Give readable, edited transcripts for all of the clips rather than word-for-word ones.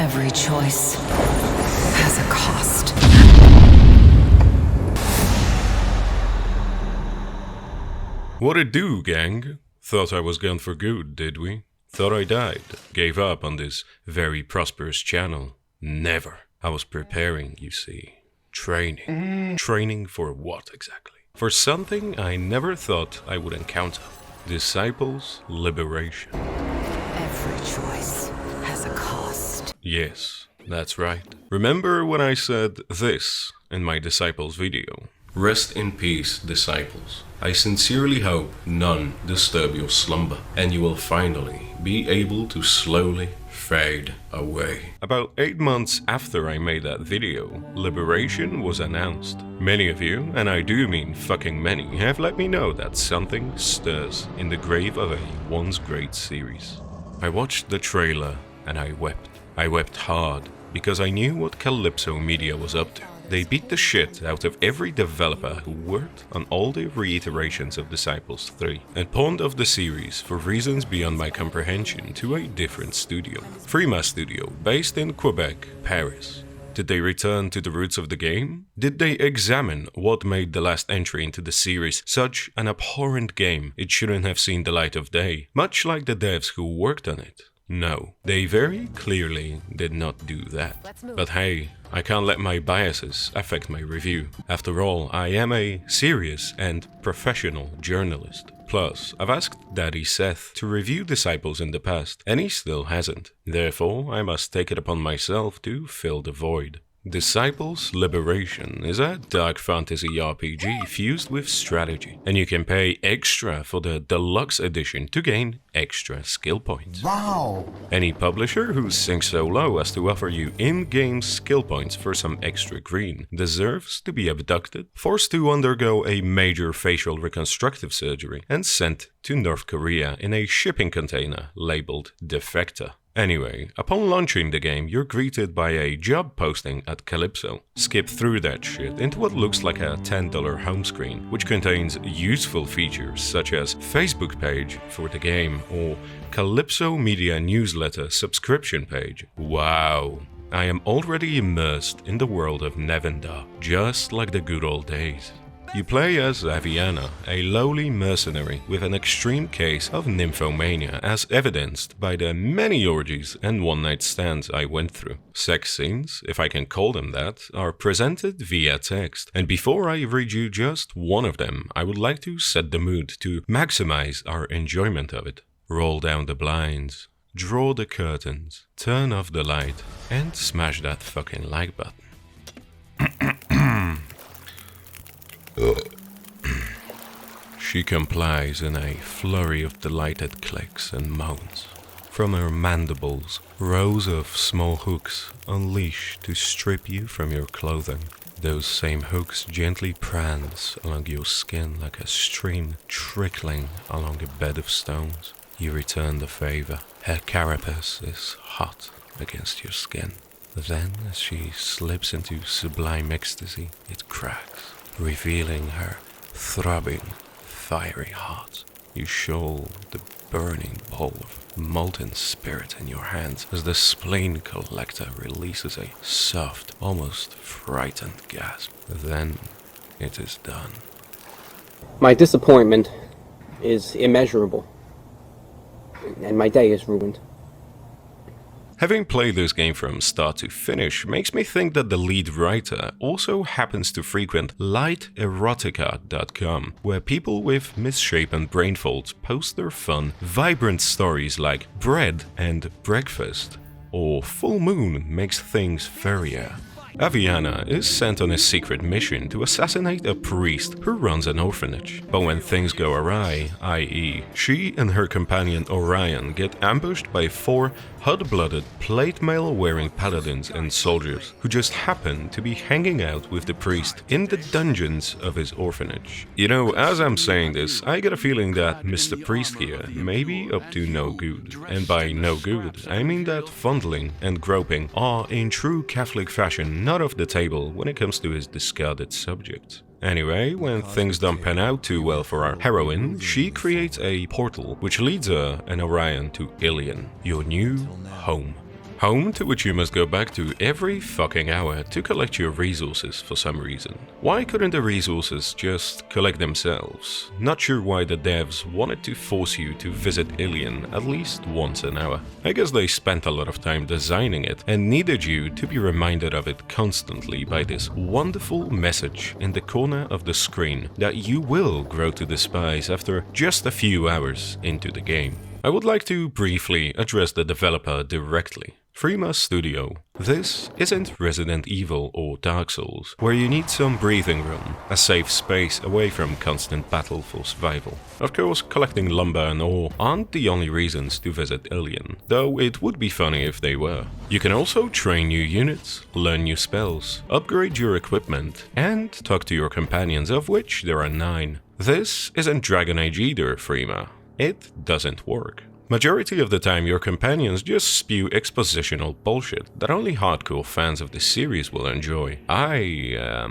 Every choice has a cost. What it do, gang? Thought I was gone for good, did we? Thought I died, gave up on this very prosperous channel. Never. I was preparing, you see. Training. Training for what exactly? For something I never thought I would encounter. Disciples' liberation. Every choice has a cost. Yes, that's right. Remember when I said this in my Disciples video? Rest in peace, disciples. I sincerely hope none disturb your slumber, and you will finally be able to slowly fade away. About 8 months after I made that video, Liberation was announced. Many of you, and I do mean fucking many, have let me know that something stirs in the grave of a once great series. I watched the trailer and I wept. I wept hard because I knew what Calypso Media was up to. They beat the shit out of every developer who worked on all the reiterations of Disciples 3 and pawned off the series for reasons beyond my comprehension to a different studio. Frima Studio, based in Quebec, Paris. Did they return to the roots of the game? Did they examine what made the last entry into the series such an abhorrent game it shouldn't have seen the light of day, much like the devs who worked on it? No, they very clearly did not do that. But hey, I can't let my biases affect my review. After all, I am a serious and professional journalist. Plus, I've asked Daddy Seth to review Disciples in the past, and he still hasn't. Therefore, I must take it upon myself to fill the void. Disciples Liberation is a dark fantasy RPG fused with strategy, and you can pay extra for the deluxe edition to gain extra skill points. Wow! Any publisher who sinks so low as to offer you in-game skill points for some extra green deserves to be abducted, forced to undergo a major facial reconstructive surgery, and sent to North Korea in a shipping container labeled Defector. Anyway, upon launching the game, you're greeted by a job posting at Calypso. Skip through that shit into what looks like a $10 home screen, which contains useful features such as Facebook page for the game or Calypso Media newsletter subscription page. Wow! I am already immersed in the world of Nevenda, just like the good old days. You play as Aviana, a lowly mercenary with an extreme case of nymphomania, as evidenced by the many orgies and one-night stands I went through. Sex scenes, if I can call them that, are presented via text, and before I read you just one of them, I would like to set the mood to maximize our enjoyment of it. Roll down the blinds, draw the curtains, turn off the light, and smash that fucking like button. She complies in a flurry of delighted clicks and moans. From her mandibles, rows of small hooks unleash to strip you from your clothing. Those same hooks gently prance along your skin like a stream trickling along a bed of stones. You return the favor. Her carapace is hot against your skin. Then, as she slips into sublime ecstasy, it cracks, revealing her throbbing, fiery heart. You shoal the burning bowl of molten spirit in your hands as the spleen collector releases a soft, almost frightened gasp. Then it is done. My disappointment is immeasurable, and my day is ruined. Having played this game from start to finish makes me think that the lead writer also happens to frequent lighterotica.com, where people with misshapen brain folds post their fun, vibrant stories like Bread and Breakfast, or Full Moon makes things furrier. Aviana is sent on a secret mission to assassinate a priest who runs an orphanage. But when things go awry, i.e. she and her companion Orion get ambushed by 4 hot-blooded plate mail-wearing paladins and soldiers who just happen to be hanging out with the priest in the dungeons of his orphanage. You know, as I'm saying this, I get a feeling that Mr. Priest here may be up to no good. And by no good, I mean that fondling and groping are in true Catholic fashion not off the table when it comes to his discarded subjects. Anyway, when things don't pan out too well for our heroine, she creates a portal which leads her and Orion to Ilion, your new home. Home to which you must go back to every fucking hour to collect your resources for some reason. Why couldn't the resources just collect themselves? Not sure why the devs wanted to force you to visit Ilion at least once an hour. I guess they spent a lot of time designing it and needed you to be reminded of it constantly by this wonderful message in the corner of the screen that you will grow to despise after just a few hours into the game. I would like to briefly address the developer directly. Frima Studio. This isn't Resident Evil or Dark Souls, where you need some breathing room, a safe space away from constant battle for survival. Of course, collecting lumber and ore aren't the only reasons to visit Ilion, though it would be funny if they were. You can also train new units, learn new spells, upgrade your equipment, and talk to your companions, of which there are 9. This isn't Dragon Age either, Frima. It doesn't work. Majority of the time your companions just spew expositional bullshit that only hardcore fans of the series will enjoy. I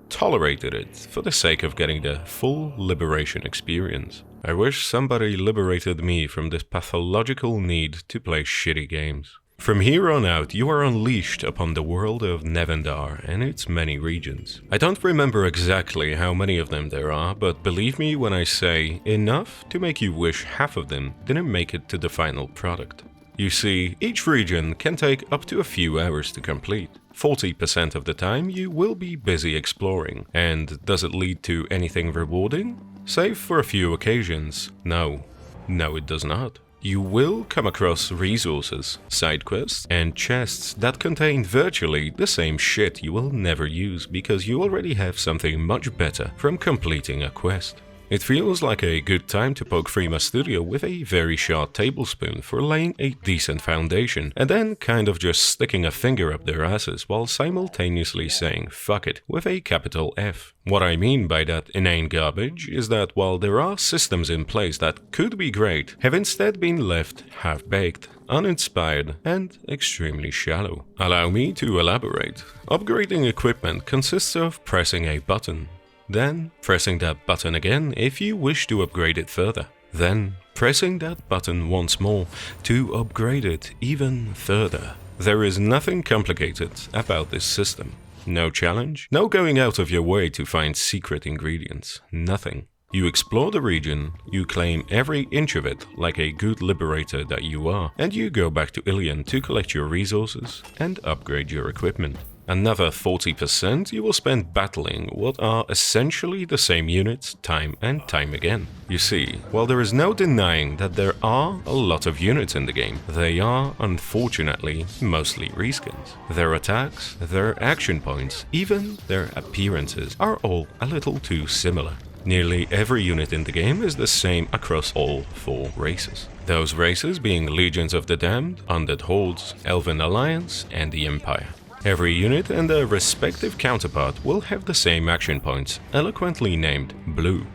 tolerated it for the sake of getting the full liberation experience. I wish somebody liberated me from this pathological need to play shitty games. From here on out, you are unleashed upon the world of Nevendar and its many regions. I don't remember exactly how many of them there are, but believe me when I say enough to make you wish half of them didn't make it to the final product. You see, each region can take up to a few hours to complete. 40% of the time you will be busy exploring. And does it lead to anything rewarding? Save for a few occasions. No, it does not. You will come across resources, side quests, and chests that contain virtually the same shit you will never use because you already have something much better from completing a quest. It feels like a good time to poke Frima Studio with a very sharp tablespoon for laying a decent foundation and then kind of just sticking a finger up their asses while simultaneously saying fuck it with a capital F. What I mean by that inane garbage is that while there are systems in place that could be great, have instead been left half-baked, uninspired, and extremely shallow. Allow me to elaborate. Upgrading equipment consists of pressing a button. Then pressing that button again if you wish to upgrade it further. Then pressing that button once more to upgrade it even further. There is nothing complicated about this system. No challenge, no going out of your way to find secret ingredients, nothing. You explore the region, you claim every inch of it like a good liberator that you are, and you go back to Ilion to collect your resources and upgrade your equipment. Another 40% you will spend battling what are essentially the same units time and time again. You see, while there is no denying that there are a lot of units in the game, they are unfortunately mostly reskins. Their attacks, their action points, even their appearances are all a little too similar. Nearly every unit in the game is the same across all 4 races. Those races being Legions of the Damned, Undead Hordes, Elven Alliance, and the Empire. Every unit and their respective counterpart will have the same action points, eloquently named blue,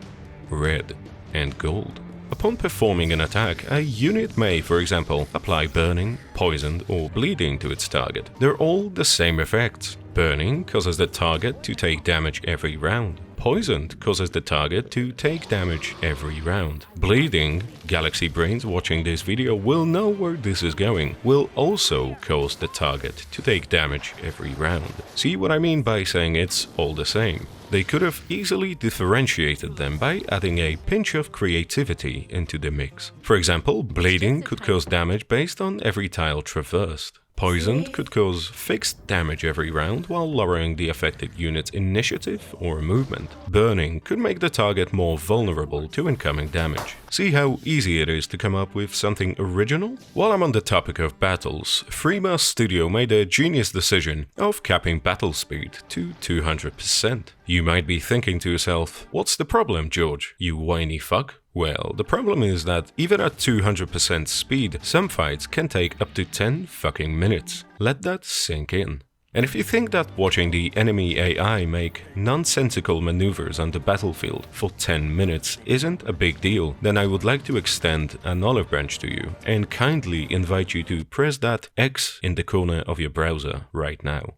red, and gold. Upon performing an attack, a unit may, for example, apply burning, poisoned, or bleeding to its target. They're all the same effects. Burning causes the target to take damage every round. Poisoned causes the target to take damage every round. Bleeding, Galaxy Brains watching this video will know where this is going, will also cause the target to take damage every round. See what I mean by saying it's all the same? They could have easily differentiated them by adding a pinch of creativity into the mix. For example, bleeding could cause damage based on every tile traversed. Poisoned could cause fixed damage every round while lowering the affected unit's initiative or movement. Burning could make the target more vulnerable to incoming damage. See how easy it is to come up with something original? While I'm on the topic of battles, Frima Studio made a genius decision of capping battle speed to 200%. You might be thinking to yourself, what's the problem, George, you whiny fuck? Well, the problem is that even at 200% speed, some fights can take up to 10 fucking minutes. Let that sink in. And if you think that watching the enemy AI make nonsensical maneuvers on the battlefield for 10 minutes isn't a big deal, then I would like to extend an olive branch to you and kindly invite you to press that X in the corner of your browser right now.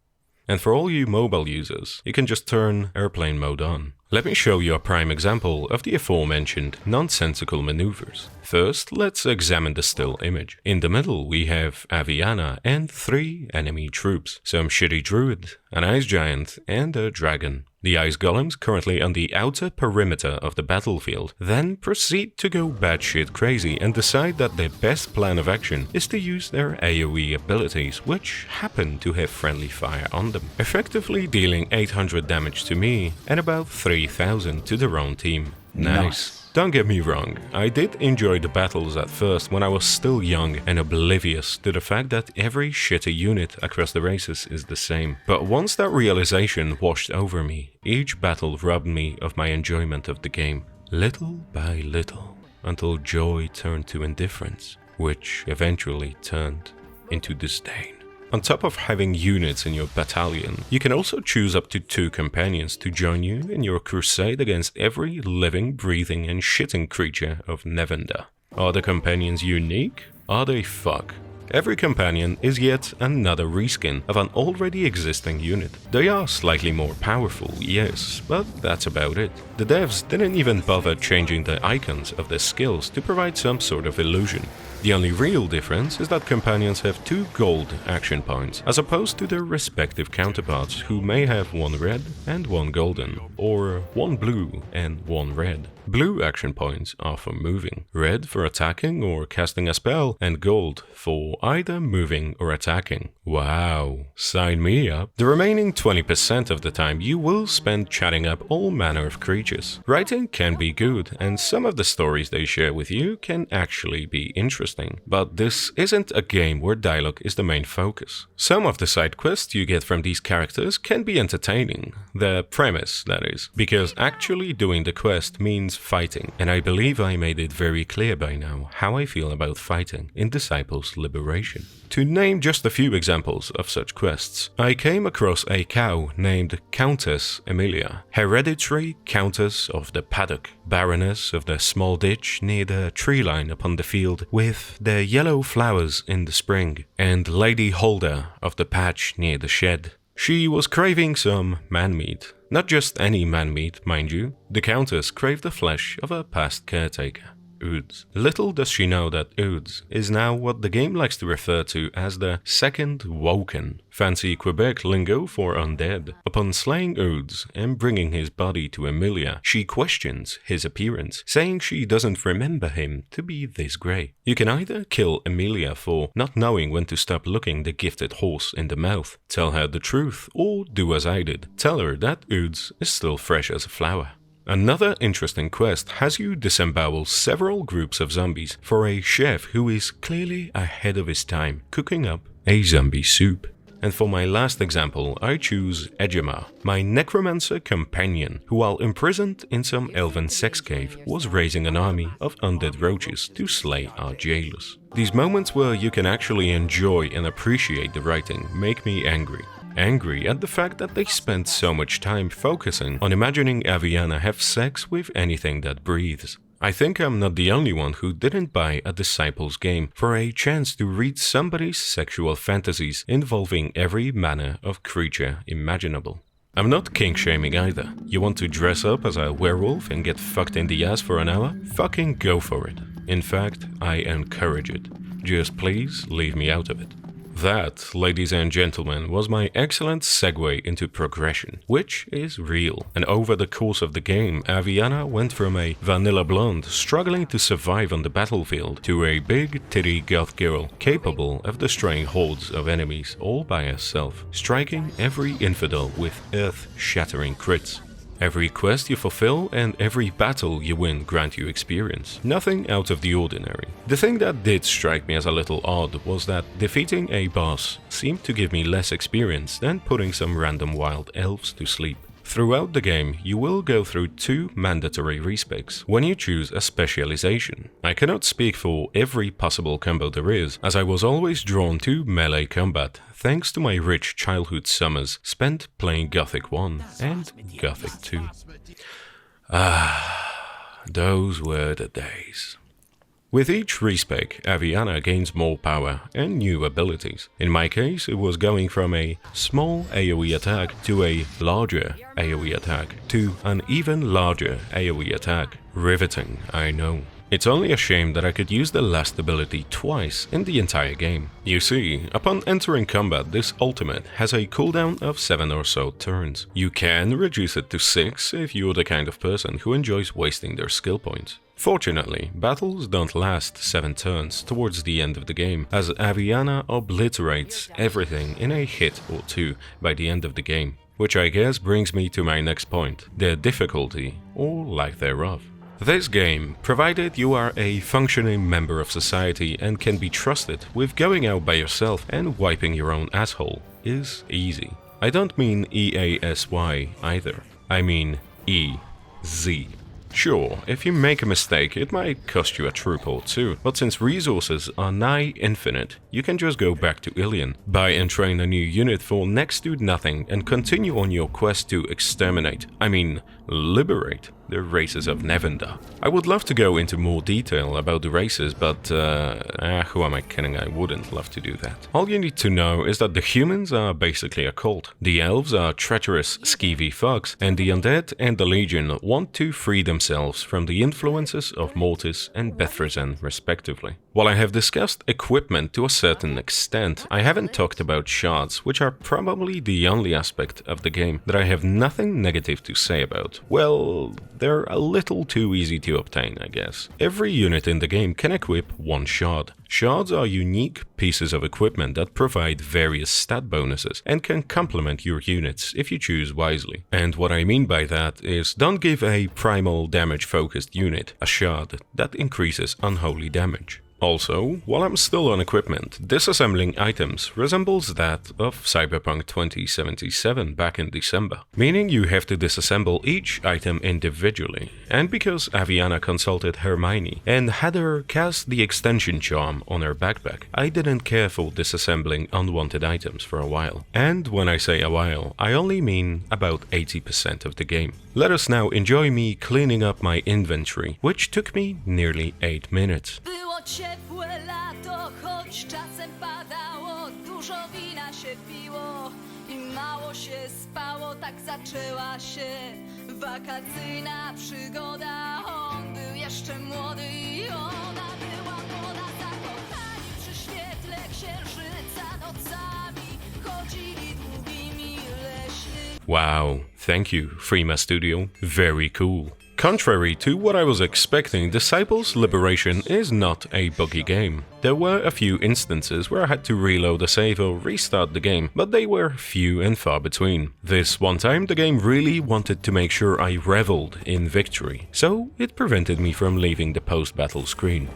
And for all you mobile users, you can just turn airplane mode on. Let me show you a prime example of the aforementioned nonsensical maneuvers. First, let's examine the still image. In the middle, we have Aviana and 3 enemy troops, some shitty druid, an ice giant, and a dragon. The ice golems, currently on the outer perimeter of the battlefield, then proceed to go batshit crazy and decide that their best plan of action is to use their AoE abilities, which happen to have friendly fire on them, effectively dealing 800 damage to me and about 3000 to their own team. Nice. Don't get me wrong, I did enjoy the battles at first when I was still young and oblivious to the fact that every shitty unit across the races is the same. But once that realization washed over me, each battle robbed me of my enjoyment of the game, little by little, until joy turned to indifference, which eventually turned into disdain. On top of having units in your battalion, you can also choose up to 2 companions to join you in your crusade against every living, breathing and shitting creature of Nevenda. Are the companions unique? Are they fuck? Every companion is yet another reskin of an already existing unit. They are slightly more powerful, yes, but that's about it. The devs didn't even bother changing the icons of their skills to provide some sort of illusion. The only real difference is that companions have 2 gold action points, as opposed to their respective counterparts who may have 1 red and 1 golden, or 1 blue and 1 red. Blue action points are for moving, red for attacking or casting a spell, and gold for either moving or attacking. Wow, sign me up. The remaining 20% of the time you will spend chatting up all manner of creatures. Writing can be good, and some of the stories they share with you can actually be interesting, but this isn't a game where dialogue is the main focus. Some of the side quests you get from these characters can be entertaining, the premise that is, because actually doing the quest means fighting, and I believe I made it very clear by now how I feel about fighting in Disciples Liberation. To name just a few examples of such quests, I came across a cow named Countess Emilia, Hereditary Countess of the Paddock, Baroness of the small ditch near the tree line upon the field with the yellow flowers in the spring, and Lady Holder of the patch near the shed. She was craving some man-meat. Not just any man-meat, mind you. The Countess craved the flesh of her past caretaker, Ouds. Little does she know that Ouds is now what the game likes to refer to as the Second Woken, fancy Quebec lingo for undead. Upon slaying Ouds and bringing his body to Emilia, she questions his appearance, saying she doesn't remember him to be this grey. You can either kill Emilia for not knowing when to stop looking the gifted horse in the mouth, tell her the truth, or do as I did, tell her that Ouds is still fresh as a flower. Another interesting quest has you disembowel several groups of zombies for a chef who is clearly ahead of his time, cooking up a zombie soup. And for my last example, I choose Ejima, my necromancer companion, who while imprisoned in some elven sex cave was raising an army of undead roaches to slay our jailers. These moments where you can actually enjoy and appreciate the writing make me angry. Angry at the fact that they spent so much time focusing on imagining Aviana have sex with anything that breathes. I think I'm not the only one who didn't buy a Disciples game for a chance to read somebody's sexual fantasies involving every manner of creature imaginable. I'm not kink-shaming either. You want to dress up as a werewolf and get fucked in the ass for an hour? Fucking go for it. In fact, I encourage it. Just please leave me out of it. That, ladies and gentlemen, was my excellent segue into progression, which is real. And over the course of the game, Aviana went from a vanilla blonde struggling to survive on the battlefield to a big titty goth girl capable of destroying hordes of enemies all by herself, striking every infidel with earth-shattering crits. Every quest you fulfill and every battle you win grant you experience. Nothing out of the ordinary. The thing that did strike me as a little odd was that defeating a boss seemed to give me less experience than putting some random wild elves to sleep. Throughout the game, you will go through 2 mandatory respecs when you choose a specialization. I cannot speak for every possible combo there is, as I was always drawn to melee combat, thanks to my rich childhood summers spent playing Gothic 1 and Gothic 2. Ah, those were the days. With each respec, Aviana gains more power and new abilities. In my case, it was going from a small AoE attack to a larger AoE attack to an even larger AoE attack. Riveting, I know. It's only a shame that I could use the last ability twice in the entire game. You see, upon entering combat, this ultimate has a cooldown of 7 or so turns. You can reduce it to 6 if you're the kind of person who enjoys wasting their skill points. Fortunately, battles don't last 7 turns towards the end of the game, as Aviana obliterates everything in a hit or 2 by the end of the game. Which I guess brings me to my next point, the difficulty, or lack thereof. This game, provided you are a functioning member of society and can be trusted with going out by yourself and wiping your own asshole, is easy. I don't mean EASY either, I mean EZ. Sure, if you make a mistake, it might cost you a troop or two, but since resources are nigh infinite, you can just go back to Ilion, buy and train a new unit for next to nothing and continue on your quest to exterminate, liberate the races of Nevenda. I would love to go into more detail about the races, but who am I kidding, I wouldn't love to do that. All you need to know is that the humans are basically a cult, the elves are treacherous, skeevy fucks, and the undead and the Legion want to free themselves from the influences of Mortis and Bethresen respectively. While I have discussed equipment to a certain extent, I haven't talked about shards, which are probably the only aspect of the game that I have nothing negative to say about. Well, they're a little too easy to obtain, I guess. Every unit in the game can equip one shard. Shards are unique pieces of equipment that provide various stat bonuses and can complement your units if you choose wisely. And what I mean by that is, don't give a primal damage focused unit a shard that increases unholy damage. Also, while I'm still on equipment, disassembling items resembles that of Cyberpunk 2077 back in December, meaning you have to disassemble each item individually. And because Aviana consulted Hermione and had her cast the extension charm on her backpack, I didn't care for disassembling unwanted items for a while. And when I say a while, I only mean about 80% of the game. Let us now enjoy me cleaning up my inventory, which took me nearly 8 minutes. Ciepłe lato, choć czasem padało, dużo wina się piło i mało się spało, tak zaczęła się wakacyjna przygoda. On był jeszcze młody i ona była młoda, zakochani przy świetle księżyca nocami chodzili długimi leśnymi. Wow, thank you, Freema Studio, very cool. Contrary to what I was expecting, Disciples Liberation is not a buggy game. There were a few instances where I had to reload a save or restart the game, but they were few and far between. This one time the game really wanted to make sure I reveled in victory, so it prevented me from leaving the post-battle screen.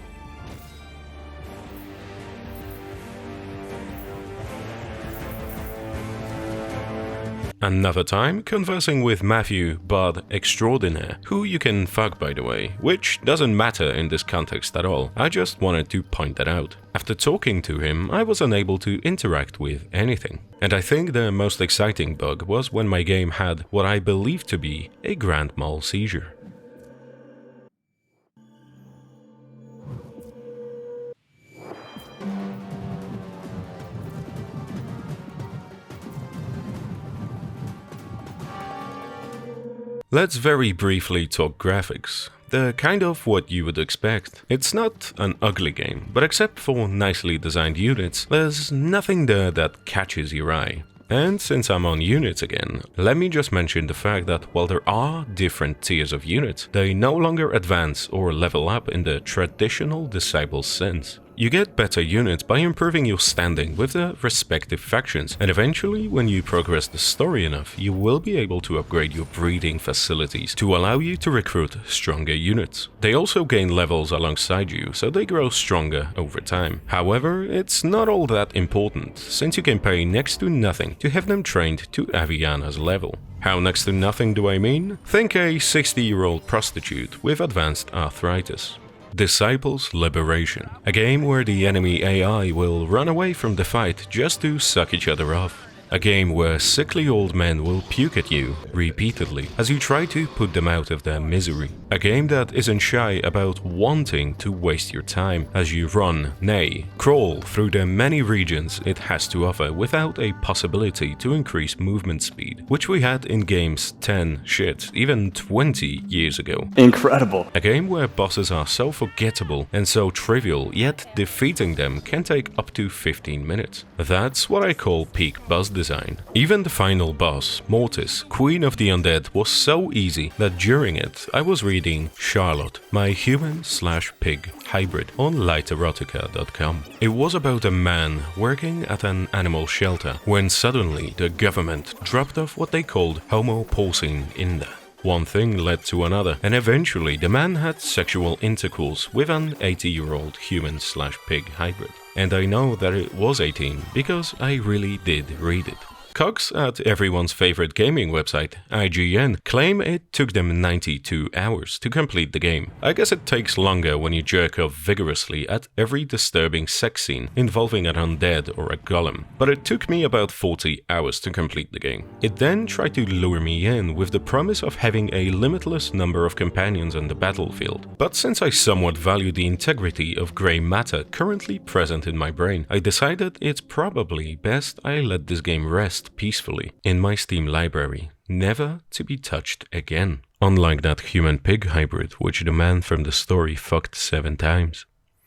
Another time, conversing with Matthew, Bard Extraordinaire, who you can fuck by the way, which doesn't matter in this context at all, I just wanted to point that out. After talking to him, I was unable to interact with anything. And I think the most exciting bug was when my game had what I believed to be a grand mal seizure. Let's very briefly talk graphics. They're kind of what you would expect. It's not an ugly game, but except for nicely designed units, there's nothing there that catches your eye. And since I'm on units again, let me just mention the fact that while there are different tiers of units, they no longer advance or level up in the traditional Disciples sense. You get better units by improving your standing with the respective factions, and eventually, when you progress the story enough, you will be able to upgrade your breeding facilities to allow you to recruit stronger units. They also gain levels alongside you, so they grow stronger over time. However, it's not all that important, since you can pay next to nothing to have them trained to Aviana's level. How next to nothing do I mean? Think a 60-year-old prostitute with advanced arthritis. Disciples Liberation, a game where the enemy AI will run away from the fight just to suck each other off. A game where sickly old men will puke at you repeatedly as you try to put them out of their misery. A game that isn't shy about wanting to waste your time as you run, nay, crawl through the many regions it has to offer without a possibility to increase movement speed, which we had in games 10, shit, even 20 years ago. Incredible. A game where bosses are so forgettable and so trivial, yet defeating them can take up to 15 minutes. That's what I call peak boss design. Even the final boss, Mortis, Queen of the Undead, was so easy that during it I was reading Charlotte, my human/pig hybrid on Literotica.com. It was about a man working at an animal shelter when suddenly the government dropped off what they called Homo Porcine Inda. One thing led to another, and eventually the man had sexual intercourse with an 80-year-old human/pig hybrid. And I know that it was 18 because I really did read it. Cogs at everyone's favorite gaming website, IGN, claim it took them 92 hours to complete the game. I guess it takes longer when you jerk off vigorously at every disturbing sex scene involving an undead or a golem, but it took me about 40 hours to complete the game. It then tried to lure me in with the promise of having a limitless number of companions on the battlefield, but since I somewhat value the integrity of grey matter currently present in my brain, I decided it's probably best I let this game rest peacefully in my Steam library, never to be touched again. Unlike that human-pig hybrid, which the man from the story fucked 7 times.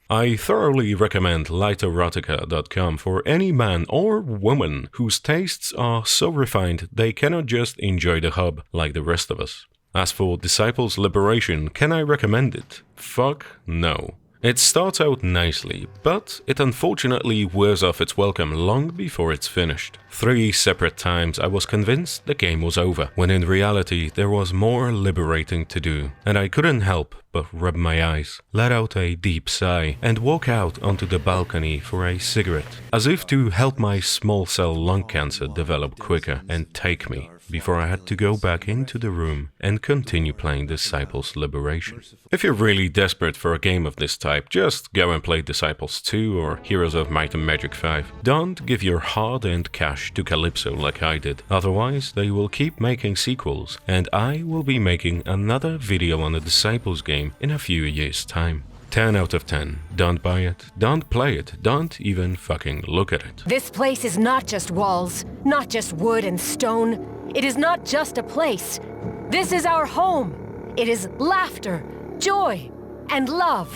I thoroughly recommend Literotica.com for any man or woman whose tastes are so refined they cannot just enjoy the hub like the rest of us. As for Disciples Liberation, can I recommend it? Fuck no. It starts out nicely, but it unfortunately wears off its welcome long before it's finished. 3 separate times I was convinced the game was over, when in reality there was more liberating to do, and I couldn't help but rub my eyes, let out a deep sigh, and walk out onto the balcony for a cigarette, as if to help my small cell lung cancer develop quicker and take me, before I had to go back into the room and continue playing Disciples Liberation. If you're really desperate for a game of this type, just go and play Disciples 2 or Heroes of Might and Magic 5. Don't give your hard-earned cash to Calypso like I did, otherwise they will keep making sequels, and I will be making another video on the Disciples game in a few years' time. 10 out of 10. Don't buy it, don't play it, don't even fucking look at it. This place is not just walls, not just wood and stone. It is not just a place. This is our home. It is laughter, joy, and love.